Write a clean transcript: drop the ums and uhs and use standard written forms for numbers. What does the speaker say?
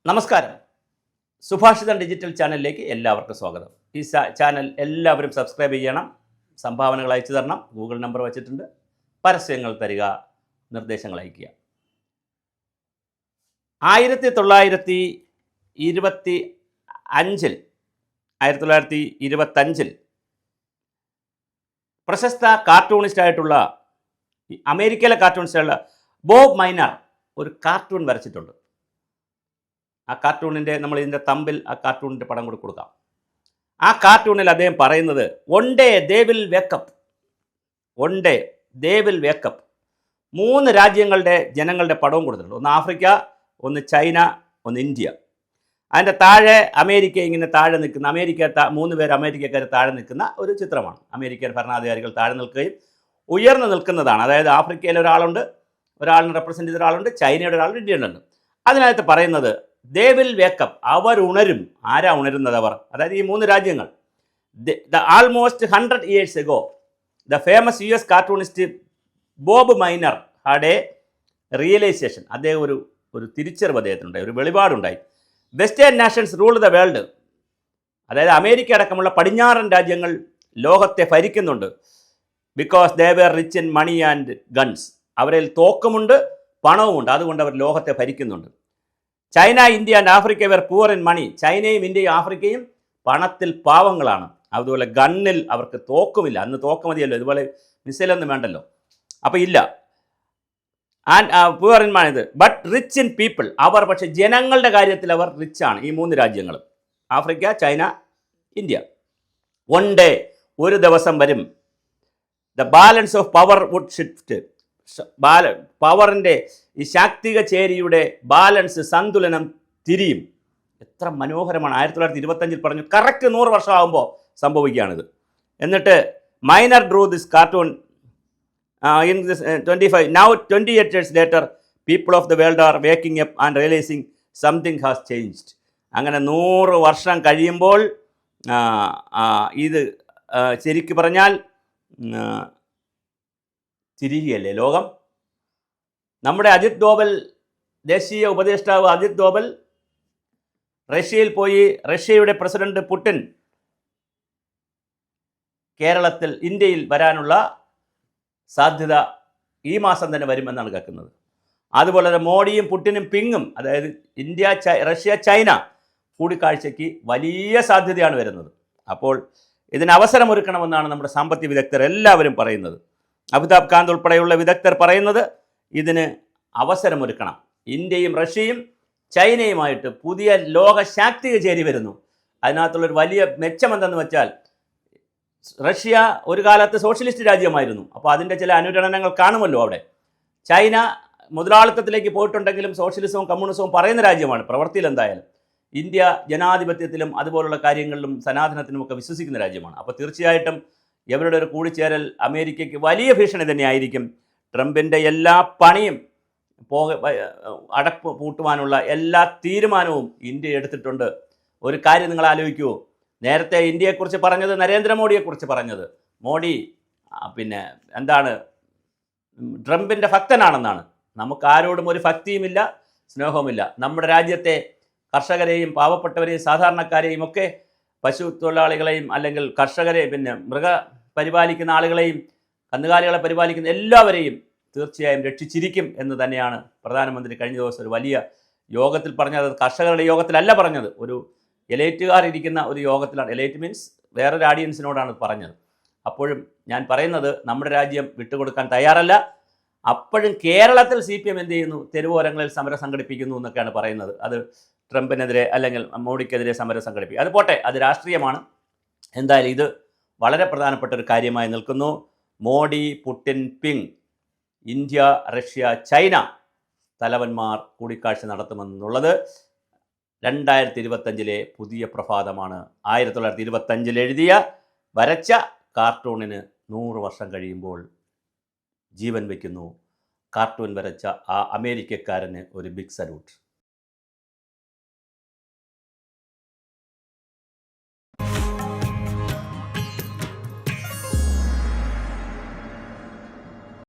നമസ്കാരം. സുഭാഷിതം ഡിജിറ്റൽ ചാനലിലേക്ക് എല്ലാവർക്കും സ്വാഗതം. ഈ ചാനൽ എല്ലാവരും സബ്സ്ക്രൈബ് ചെയ്യണം, സംഭാവനകൾ അയച്ചു തരണം. ഗൂഗിൾ നമ്പർ വച്ചിട്ടുണ്ട്. പരസ്യങ്ങൾ തരിക, നിർദ്ദേശങ്ങൾ അയയ്ക്കുക. 1925 പ്രശസ്ത കാർട്ടൂണിസ്റ്റായിട്ടുള്ള അമേരിക്കയിലെ കാർട്ടൂണിസ്റ്റായുള്ള ബോബ് മൈനർ ഒരു കാർട്ടൂൺ വരച്ചിട്ടുണ്ട്. ആ കാർട്ടൂണിൻ്റെ ഇതിൻ്റെ തമ്പിൽ ആ കാർട്ടൂണിൻ്റെ പടം കൂടി കൊടുക്കാം. ആ കാർട്ടൂണിൽ അദ്ദേഹം പറയുന്നത് one day they will wake up, one day they will wake up. 3 രാജ്യങ്ങളുടെ ജനങ്ങളുടെ പടവും കൊടുത്തിട്ടുണ്ട്. ഒന്ന് ആഫ്രിക്ക, ഒന്ന് ചൈന, ഒന്ന് ഇന്ത്യ. അതിൻ്റെ താഴെ അമേരിക്ക ഇങ്ങനെ താഴെ നിൽക്കുന്ന, 3 പേര് അമേരിക്കക്കാർ താഴെ നിൽക്കുന്ന ഒരു ചിത്രമാണ്. അമേരിക്കൻ ഭരണാധികാരികൾ താഴെ നിൽക്കുകയും ഉയർന്നു നിൽക്കുന്നതാണ്. അതായത് ആഫ്രിക്കയിൽ ഒരാളുണ്ട്, ഒരാളിനെ റെപ്രസെൻ്റ് ചെയ്ത ഒരാളുണ്ട്, ചൈനയുടെ ഒരാളുണ്ട്, ഇന്ത്യയുണ്ട്. അതിനകത്ത് പറയുന്നത് ദേ വിൽ വേക്കപ്പ്, അവർ ഉണരും. ആരാ ഉണരുന്നത്? അവർ, അതായത് ഈ 3 രാജ്യങ്ങൾ. Almost 100 years ago the famous US cartoonist Bob Minor had a realisation. അദ്ദേഹം ഒരു തിരിച്ചറിവ് അദ്ദേഹത്തിനുണ്ടായി, ഒരു വെളിപാടുണ്ടായി. Western nations rule the world, അതായത് അമേരിക്ക അടക്കമുള്ള പടിഞ്ഞാറൻ രാജ്യങ്ങൾ ലോകത്തെ ഭരിക്കുന്നുണ്ട്. Because they were rich in money and guns, അവരിൽ തോക്കുമുണ്ട്, പണവുമുണ്ട്, അതുകൊണ്ട് അവർ ലോകത്തെ ഭരിക്കുന്നുണ്ട്. China, India and Africa were poor in money, ചൈനയും ഇന്ത്യയും ആഫ്രിക്കയും പണത്തിൽ പാവങ്ങളാണ്. അതുപോലെ ഗണ്ണിൽ അവർക്ക് തോക്കുമില്ല. അന്ന് തോക്ക് മതിയല്ലോ, ഇതുപോലെ മിസൈലൊന്നും വേണ്ടല്ലോ, അപ്പോൾ ഇല്ല. And poor in money, but rich in people, അവർ പക്ഷേ ജനങ്ങളുടെ കാര്യത്തിൽ അവർ റിച്ചാണ്. ഈ 3 രാജ്യങ്ങളും, Africa, China, India. One day, ഒരു ദിവസം വരും, the balance of power would shift, പവറിൻ്റെ ഈ ശാക്തിക ചേരിയുടെ ബാലൻസ്, സന്തുലനം തിരിയും. എത്ര മനോഹരമാണ്. 1925 പറഞ്ഞു. കറക്റ്റ് 100 വർഷമാകുമ്പോൾ സംഭവിക്കുകയാണിത്. എന്നിട്ട് Minor drew this cartoon in this 25. Now 28 years later people of the world are waking up and realizing something has changed. അങ്ങനെ 100 വർഷം കഴിയുമ്പോൾ ഇത് ശരിക്കു പറഞ്ഞാൽ തിരികെയല്ലേ ലോകം. നമ്മുടെ അജിത് ഡോവൽ, ദേശീയ ഉപദേഷ്ടാവ് അജിത് ഡോവൽ റഷ്യയിൽ പോയി. റഷ്യയുടെ പ്രസിഡന്റ് പുടിൻ ഇന്ത്യയിൽ വരാനുള്ള സാധ്യത ഈ മാസം തന്നെ വരുമെന്നാണ് കേൾക്കുന്നത്. അതുപോലെ തന്നെ മോഡിയും പുടിനും പിങ്ങും, അതായത് ഇന്ത്യ, റഷ്യ, ചൈന കൂടിക്കാഴ്ചയ്ക്ക് വലിയ സാധ്യതയാണ് വരുന്നത്. അപ്പോൾ ഇതിന് അവസരമൊരുക്കണമെന്നാണ് നമ്മുടെ സാമ്പത്തിക വിദഗ്ധർ എല്ലാവരും പറയുന്നത്. അമിതാഭ് കാന്ത് ഉൾപ്പെടെയുള്ള വിദഗ്ധർ പറയുന്നത് ഇതിന് അവസരമൊരുക്കണം. ഇന്ത്യയും റഷ്യയും ചൈനയുമായിട്ട് പുതിയ ലോക ശാക്തിക ചേരി വരുന്നു. അതിനകത്തുള്ളൊരു വലിയ മെച്ചമെന്തെന്ന് വെച്ചാൽ, റഷ്യ ഒരു കാലത്ത് സോഷ്യലിസ്റ്റ് രാജ്യമായിരുന്നു. അപ്പോൾ അതിൻ്റെ ചില അനുരണനങ്ങൾ കാണുമല്ലോ അവിടെ. ചൈന മുതലാളിത്തത്തിലേക്ക് പോയിട്ടുണ്ടെങ്കിലും സോഷ്യലിസവും കമ്മ്യൂണിസവും പറയുന്ന രാജ്യമാണ് പ്രവൃത്തിയിൽ. എന്തായാലും ഇന്ത്യ ജനാധിപത്യത്തിലും അതുപോലുള്ള കാര്യങ്ങളിലും സനാതനത്തിനുമൊക്കെ വിശ്വസിക്കുന്ന രാജ്യമാണ്. അപ്പോൾ തീർച്ചയായിട്ടും ഇവരുടെ ഒരു കൂടിച്ചേരൽ അമേരിക്കയ്ക്ക് വലിയ ഭീഷണി തന്നെയായിരിക്കും. ട്രംപിൻ്റെ എല്ലാ പണിയും അടപ്പ് പൂട്ടുവാനുള്ള എല്ലാ തീരുമാനവും ഇന്ത്യ എടുത്തിട്ടുണ്ട്. ഒരു കാര്യം നിങ്ങൾ ആലോചിക്കൂ, നേരത്തെ ഇന്ത്യയെക്കുറിച്ച് പറഞ്ഞത്, നരേന്ദ്രമോദിയെക്കുറിച്ച് പറഞ്ഞത്, മോഡി ട്രംപിൻ്റെ ഭക്തനാണെന്നാണ്. നമുക്കാരോടും ഒരു ഭക്തിയുമില്ല, സ്നേഹവുമില്ല. നമ്മുടെ രാജ്യത്തെ കർഷകരെയും പാവപ്പെട്ടവരെയും സാധാരണക്കാരെയും ഒക്കെ, പശു തൊഴിലാളികളെയും അല്ലെങ്കിൽ കർഷകരെ, മൃഗ പരിപാലിക്കുന്ന ആളുകളെയും കന്നുകാലികളെ പരിപാലിക്കുന്ന എല്ലാവരെയും തീർച്ചയായും രക്ഷിച്ചിരിക്കും എന്ന് തന്നെയാണ് പ്രധാനമന്ത്രി കഴിഞ്ഞ ദിവസം ഒരു വലിയ യോഗത്തിൽ പറഞ്ഞത്. കർഷകരുടെ യോഗത്തിലല്ല പറഞ്ഞത്, ഒരു എലൈറ്റുകാർ ഇരിക്കുന്ന ഒരു യോഗത്തിലാണ്. എലൈറ്റ് മീൻസ് വേറൊരു ഓഡിയൻസിനോടാണ് പറഞ്ഞത്. അപ്പോഴും ഞാൻ പറയുന്നത്, നമ്മുടെ രാജ്യം വിട്ടുകൊടുക്കാൻ തയ്യാറല്ല. അപ്പോഴും കേരളത്തിൽ CPM എന്ത് ചെയ്യുന്നു? തെരുവോരങ്ങളിൽ സമരം സംഘടിപ്പിക്കുന്നു എന്നൊക്കെയാണ് പറയുന്നത്. അത് ട്രംപിനെതിരെ അല്ലെങ്കിൽ മോഡിക്കെതിരെ സമരം സംഘടിപ്പിക്കും. അത് പോട്ടെ, അത് രാഷ്ട്രീയമാണ്. എന്തായാലും ഇത് വളരെ പ്രധാനപ്പെട്ട ഒരു കാര്യമായി നിൽക്കുന്നു. Modi, Putin, Ping, India, Russia, China തലവന്മാർ കൂടിക്കാഴ്ച നടത്തുമെന്നുള്ളത് 2025 പുതിയ പ്രഭാതമാണ്. 1925 വരച്ച കാർട്ടൂണിന് 100 വർഷം കഴിയുമ്പോൾ ജീവൻ വയ്ക്കുന്നു. കാർട്ടൂൺ വരച്ച ആ അമേരിക്കക്കാരന് ഒരു ബിഗ് സല്യൂട്ട്.